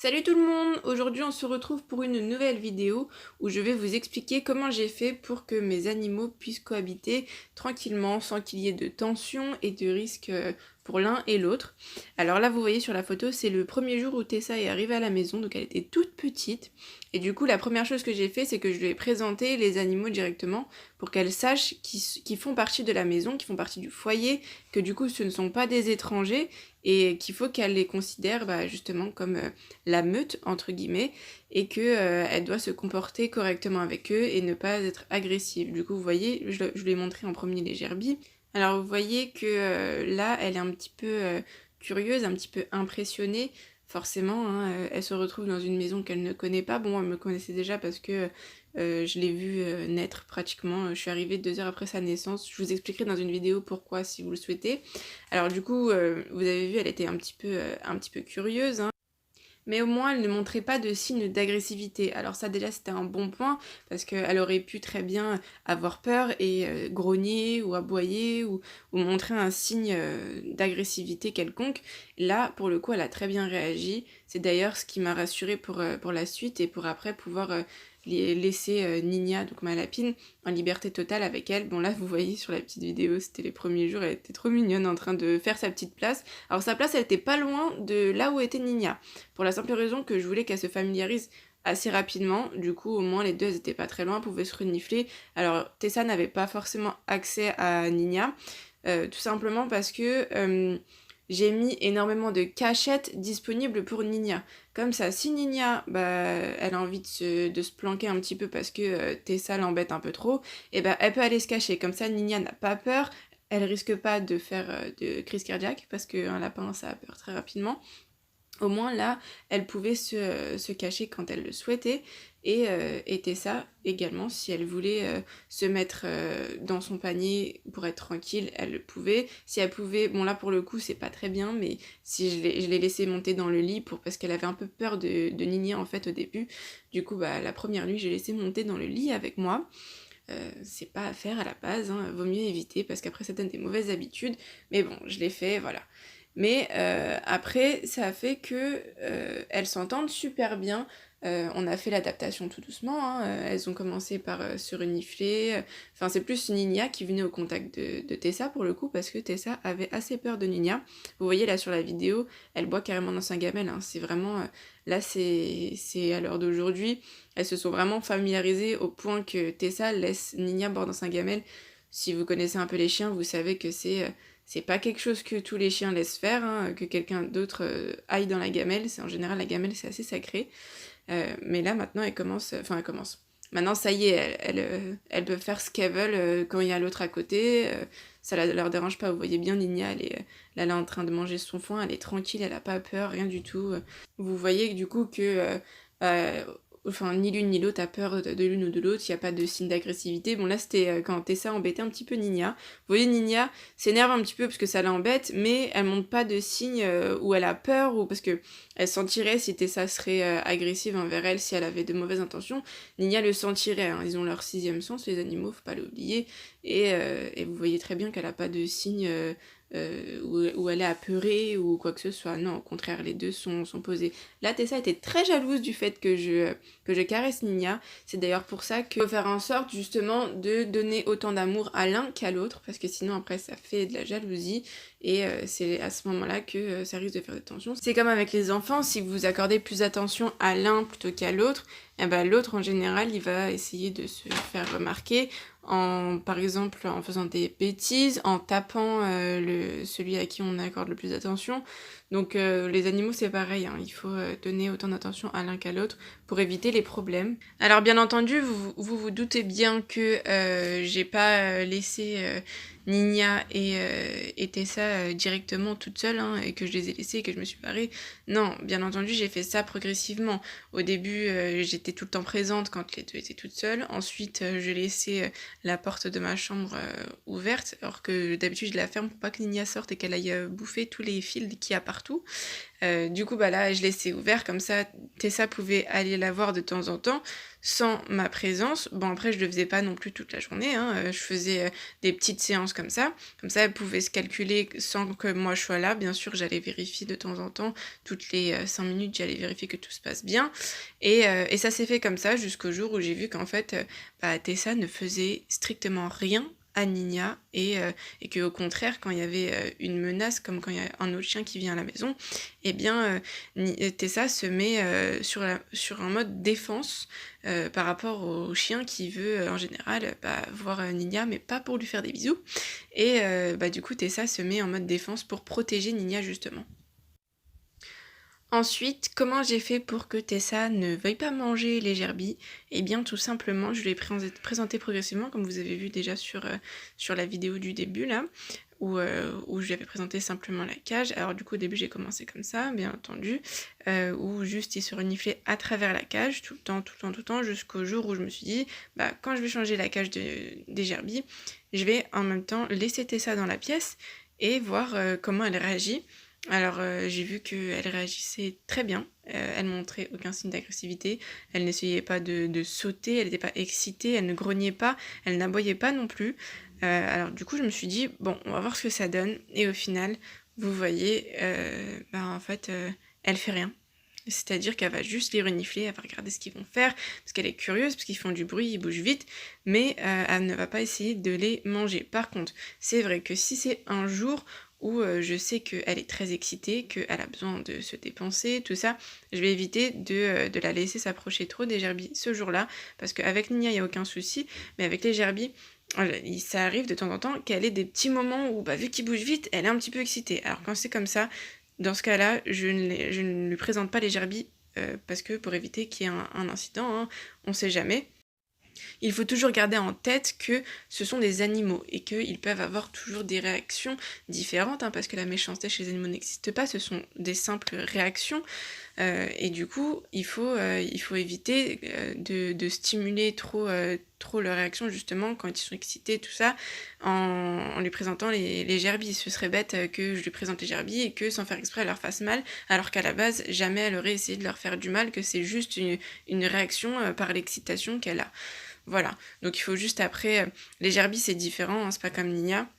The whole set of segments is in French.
Salut tout le monde! Aujourd'hui on se retrouve pour une nouvelle vidéo où je vais vous expliquer comment j'ai fait pour que mes animaux puissent cohabiter tranquillement sans qu'il y ait de tension et de risque pour l'un et l'autre. Alors là vous voyez sur la photo c'est le premier jour où Tessa est arrivée à la maison, donc elle était toute petite et du coup la première chose que j'ai fait c'est que je lui ai présenté les animaux directement pour qu'elle sache qu'ils font partie de la maison, qu'ils font partie du foyer, que du coup ce ne sont pas des étrangers et qu'il faut qu'elle les considère justement comme la meute entre guillemets et que elle doit se comporter correctement avec eux et ne pas être agressive. Du coup vous voyez, je lui ai montré en premier les gerbilles. Alors vous voyez que là elle est un petit peu curieuse, un petit peu impressionnée. Forcément, hein, elle se retrouve dans une maison qu'elle ne connaît pas. Bon, elle me connaissait déjà parce que je l'ai vue naître pratiquement. Je suis arrivée 2 heures après sa naissance. Je vous expliquerai dans une vidéo pourquoi si vous le souhaitez. Alors du coup, vous avez vu, elle était un petit peu curieuse, hein. Mais au moins elle ne montrait pas de signes d'agressivité. Alors ça déjà c'était un bon point parce qu'elle aurait pu très bien avoir peur et grogner ou aboyer ou montrer un signe d'agressivité quelconque. Là pour le coup elle a très bien réagi. C'est d'ailleurs ce qui m'a rassurée pour la suite et pour après pouvoir laisser Nina, donc ma lapine, en liberté totale avec elle. Bon là vous voyez sur la petite vidéo c'était les premiers jours, elle était trop mignonne en train de faire sa petite place. Alors sa place elle était pas loin de là où était Nina. Pour la simple raison que je voulais qu'elle se familiarise assez rapidement, du coup au moins les deux elles étaient pas très loin, pouvaient se renifler. Alors Tessa n'avait pas forcément accès à Nina, tout simplement parce que j'ai mis énormément de cachettes disponibles pour Nina. Comme ça, si Nina, elle a envie de se planquer un petit peu parce que Tessa l'embête un peu trop, et elle peut aller se cacher. Comme ça, Nina n'a pas peur, elle risque pas de faire de crise cardiaque parce qu'un lapin ça a peur très rapidement. Au moins là, elle pouvait se cacher quand elle le souhaitait et Tessa également, si elle voulait se mettre dans son panier pour être tranquille, elle le pouvait. Si elle pouvait, bon là pour le coup c'est pas très bien, mais si je l'ai laissée monter dans le lit parce qu'elle avait un peu peur de Nini en fait au début. Du coup la première nuit j'ai laissé monter dans le lit avec moi. C'est pas à faire à la base, hein, vaut mieux éviter parce qu'après ça donne des mauvaises habitudes. Mais bon, je l'ai fait, voilà. Mais après, ça a fait que elles s'entendent super bien. On a fait l'adaptation tout doucement, hein. Elles ont commencé par se renifler. Enfin, c'est plus Nina qui venait au contact de Tessa pour le coup, parce que Tessa avait assez peur de Nina. Vous voyez là sur la vidéo, elle boit carrément dans sa gamelle, hein. C'est vraiment... là, c'est à l'heure d'aujourd'hui. Elles se sont vraiment familiarisées au point que Tessa laisse Nina boire dans sa gamelle. Si vous connaissez un peu les chiens, vous savez que c'est pas quelque chose que tous les chiens laissent faire, hein, que quelqu'un d'autre aille dans la gamelle. En général, la gamelle, c'est assez sacré. Mais là, maintenant, elle commence... Enfin, elle commence. Maintenant, ça y est, elles peuvent faire ce qu'elles veulent quand il y a l'autre à côté. Ça leur dérange pas. Vous voyez bien, Nina, là, elle est en train de manger son foin. Elle est tranquille, elle a pas peur, rien du tout. Vous voyez du coup que... enfin, ni l'une ni l'autre a peur de l'une ou de l'autre, il n'y a pas de signe d'agressivité. Bon là c'était quand Tessa embêtait un petit peu Nina. Vous voyez Nina s'énerve un petit peu parce que ça l'embête, mais elle montre pas de signe où elle a peur ou parce que elle sentirait si Tessa serait agressive envers elle, si elle avait de mauvaises intentions. Nina le sentirait, hein. Ils ont leur sixième sens, les animaux, faut pas l'oublier. Et vous voyez très bien qu'elle a pas de signe où elle est apeurée ou quoi que ce soit. Non, au contraire, les deux sont posés. Là, Tessa était très jalouse du fait que je caresse Nina. C'est d'ailleurs pour ça qu'il faut faire en sorte justement de donner autant d'amour à l'un qu'à l'autre, parce que sinon après ça fait de la jalousie et c'est à ce moment-là que ça risque de faire des tensions. C'est comme avec les enfants, si vous accordez plus d'attention à l'un plutôt qu'à l'autre, l'autre en général il va essayer de se faire remarquer par exemple en faisant des bêtises, en tapant celui à qui on accorde le plus d'attention. Donc les animaux c'est pareil, hein. Il faut donner autant d'attention à l'un qu'à l'autre pour éviter les problèmes. Alors bien entendu, vous doutez bien que j'ai pas laissé Nina et Tessa directement toutes seules, hein, et que je les ai laissées et que je me suis barrée. Non, bien entendu, j'ai fait ça progressivement. Au début, j'étais tout le temps présente quand les deux étaient toutes seules. Ensuite, je laissais la porte de ma chambre ouverte, alors que d'habitude je la ferme pour pas que Nina sorte et qu'elle aille bouffer tous les fils qu'il y a partout. Du coup, bah là, je laissais ouvert, comme ça, Tessa pouvait aller la voir de temps en temps, sans ma présence. Bon, après, je le faisais pas non plus toute la journée, hein, je faisais des petites séances comme ça. Comme ça, elle pouvait se calculer sans que moi je sois là. Bien sûr, j'allais vérifier de temps en temps, toutes les 5 minutes, j'allais vérifier que tout se passe bien. Et ça s'est fait comme ça jusqu'au jour où j'ai vu qu'en fait, bah, Tessa ne faisait strictement rien à Nina et que au contraire quand il y avait une menace comme quand il y a un autre chien qui vient à la maison, eh bien Tessa se met sur un mode défense par rapport au chien qui veut en général voir Nina mais pas pour lui faire des bisous et du coup Tessa se met en mode défense pour protéger Nina justement. Ensuite, comment j'ai fait pour que Tessa ne veuille pas manger les gerbilles? Eh bien, tout simplement, je l'ai présenté progressivement, comme vous avez vu déjà sur la vidéo du début, là, où je lui avais présenté simplement la cage. Alors du coup, au début, j'ai commencé comme ça, bien entendu, où juste il se reniflait à travers la cage, tout le temps, jusqu'au jour où je me suis dit, quand je vais changer la cage des gerbilles, je vais en même temps laisser Tessa dans la pièce et voir comment elle réagit. Alors j'ai vu qu'elle réagissait très bien, elle montrait aucun signe d'agressivité, elle n'essayait pas de sauter, elle n'était pas excitée, elle ne grognait pas, elle n'aboyait pas non plus. Alors du coup je me suis dit, bon on va voir ce que ça donne, et au final, vous voyez, en fait, elle fait rien. C'est-à-dire qu'elle va juste les renifler, elle va regarder ce qu'ils vont faire, parce qu'elle est curieuse, parce qu'ils font du bruit, ils bougent vite, mais elle ne va pas essayer de les manger. Par contre, c'est vrai que si c'est un jour où je sais qu'elle est très excitée, qu'elle a besoin de se dépenser, tout ça, je vais éviter de la laisser s'approcher trop des gerbilles ce jour-là, parce qu'avec Nina, il n'y a aucun souci, mais avec les gerbilles, ça arrive de temps en temps qu'elle ait des petits moments où, vu qu'ils bougent vite, elle est un petit peu excitée. Alors quand c'est comme ça, dans ce cas-là, je ne lui présente pas les gerbilles, parce que pour éviter qu'il y ait un incident, hein, on sait jamais. Il faut toujours garder en tête que ce sont des animaux et qu'ils peuvent avoir toujours des réactions différentes, hein, parce que la méchanceté chez les animaux n'existe pas, ce sont des simples réactions. Et du coup, il faut éviter de stimuler trop leur réaction justement quand ils sont excités, tout ça, en lui présentant les gerbilles. Ce serait bête que je lui présente les gerbilles et que sans faire exprès elle leur fasse mal, alors qu'à la base, jamais elle aurait essayé de leur faire du mal, que c'est juste une réaction par l'excitation qu'elle a. Voilà, donc il faut juste après, les gerbilles c'est différent, hein, c'est pas comme Nina.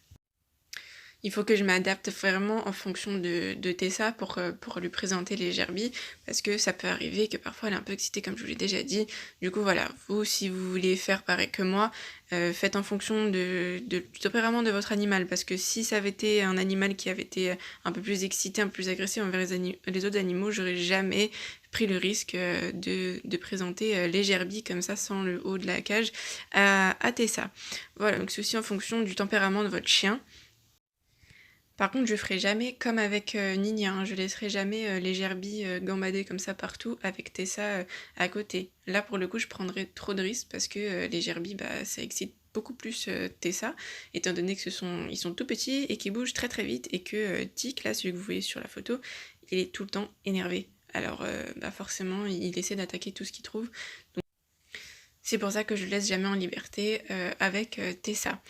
Il faut que je m'adapte vraiment en fonction de Tessa pour lui présenter les gerbilles, parce que ça peut arriver que parfois elle est un peu excitée comme je vous l'ai déjà dit. Du coup voilà, vous si vous voulez faire pareil que moi, faites en fonction du tempérament de votre animal, parce que si ça avait été un animal qui avait été un peu plus excité, un peu plus agressé envers les autres animaux, j'aurais jamais pris le risque de présenter les gerbilles comme ça sans le haut de la cage à Tessa. Voilà, donc c'est aussi en fonction du tempérament de votre chien. Par contre, je ferai jamais comme avec Nina, hein, je laisserai jamais les gerbilles gambader comme ça partout avec Tessa à côté. Là, pour le coup, je prendrais trop de risques parce que les gerbilles, ça excite beaucoup plus Tessa, étant donné que ils sont tout petits et qu'ils bougent très très vite, et que Tic, là, celui que vous voyez sur la photo, il est tout le temps énervé. Alors forcément, il essaie d'attaquer tout ce qu'il trouve. Donc, c'est pour ça que je le laisse jamais en liberté avec Tessa.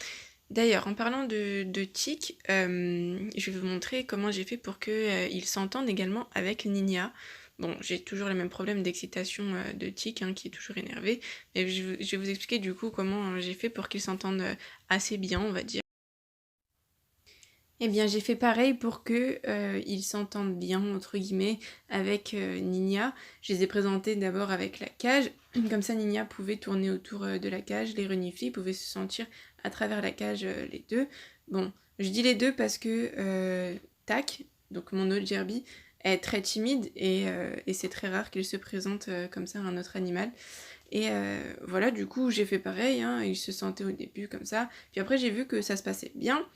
D'ailleurs, en parlant de Tic, je vais vous montrer comment j'ai fait pour qu'ils s'entendent également avec Nina. Bon, j'ai toujours les mêmes problèmes d'excitation de Tic, hein, qui est toujours énervé, mais je vais vous expliquer du coup comment j'ai fait pour qu'ils s'entendent assez bien, on va dire. Eh bien, j'ai fait pareil pour qu'ils s'entendent bien, entre guillemets, avec Nina. Je les ai présentés d'abord avec la cage, comme ça Nina pouvait tourner autour de la cage, les renifler, ils pouvaient se sentir à travers la cage les deux. Bon, je dis les deux parce que Tac, donc mon autre Gerby, est très timide et c'est très rare qu'il se présente comme ça à un autre animal. Et voilà, du coup j'ai fait pareil, hein, ils se sentaient au début comme ça, puis après j'ai vu que ça se passait bien.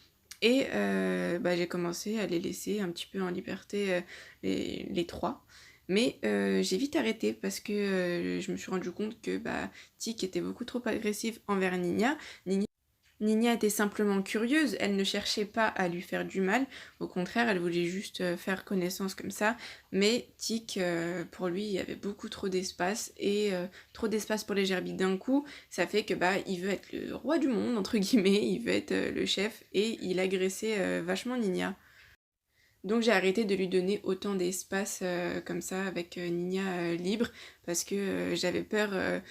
Et j'ai commencé à les laisser un petit peu en liberté, les trois. Mais j'ai vite arrêté parce que je me suis rendu compte que Tic était beaucoup trop agressive envers Nina. Nina était simplement curieuse, elle ne cherchait pas à lui faire du mal, au contraire, elle voulait juste faire connaissance comme ça, mais Tic, pour lui, il y avait beaucoup trop d'espace, et trop d'espace pour les gerbilles d'un coup, ça fait que il veut être le roi du monde, entre guillemets, il veut être le chef, et il agressait vachement Nina. Donc j'ai arrêté de lui donner autant d'espace comme ça avec Nina libre, parce que j'avais peur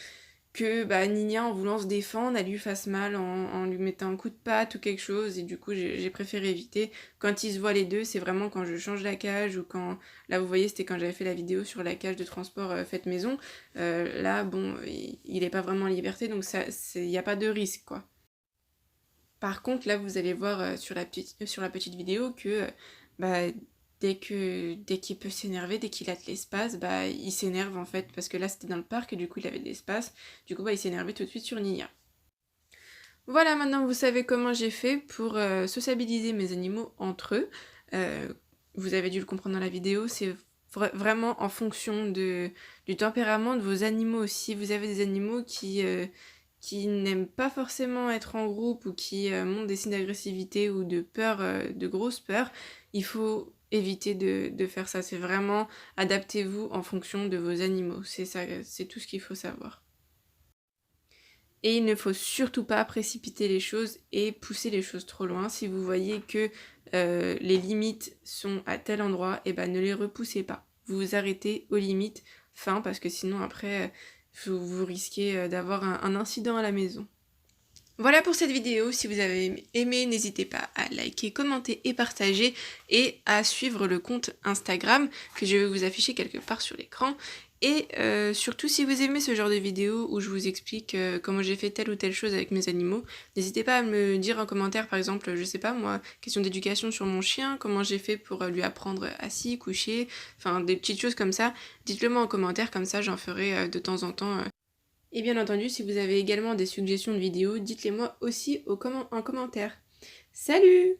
que Nina, en voulant se défendre, elle lui fasse mal en lui mettant un coup de patte ou quelque chose, et du coup j'ai préféré éviter. Quand ils se voient les deux, c'est vraiment quand je change la cage, ou quand, là vous voyez, c'était quand j'avais fait la vidéo sur la cage de transport faite maison. Là bon, il est pas vraiment en liberté, donc il n'y a pas de risque quoi. Par contre, là, vous allez voir sur la petite vidéo que bah, dès qu'il peut s'énerver, dès qu'il a de l'espace, il s'énerve en fait, parce que là c'était dans le parc et du coup il avait de l'espace, du coup il s'énervait tout de suite sur Nia. Voilà, maintenant vous savez comment j'ai fait pour sociabiliser mes animaux entre eux. Vous avez dû le comprendre dans la vidéo, c'est vraiment en fonction du tempérament de vos animaux aussi. Vous avez des animaux qui n'aiment pas forcément être en groupe, ou qui montrent des signes d'agressivité ou de peur, de grosses peurs, il faut éviter de faire ça. C'est vraiment adaptez-vous en fonction de vos animaux. C'est ça, c'est tout ce qu'il faut savoir. Et il ne faut surtout pas précipiter les choses et pousser les choses trop loin. Si vous voyez que les limites sont à tel endroit, et ne les repoussez pas. Vous vous arrêtez aux limites fin, parce que sinon après vous risquez d'avoir un incident à la maison. Voilà pour cette vidéo. Si vous avez aimé, n'hésitez pas à liker, commenter et partager, et à suivre le compte Instagram que je vais vous afficher quelque part sur l'écran. Et surtout, si vous aimez ce genre de vidéo où je vous explique comment j'ai fait telle ou telle chose avec mes animaux, n'hésitez pas à me dire en commentaire, par exemple, je sais pas moi, question d'éducation sur mon chien, comment j'ai fait pour lui apprendre assis, coucher, enfin des petites choses comme ça. Dites-le moi en commentaire, comme ça j'en ferai de temps en temps. Et bien entendu, si vous avez également des suggestions de vidéos, dites-les moi aussi en commentaire. Salut!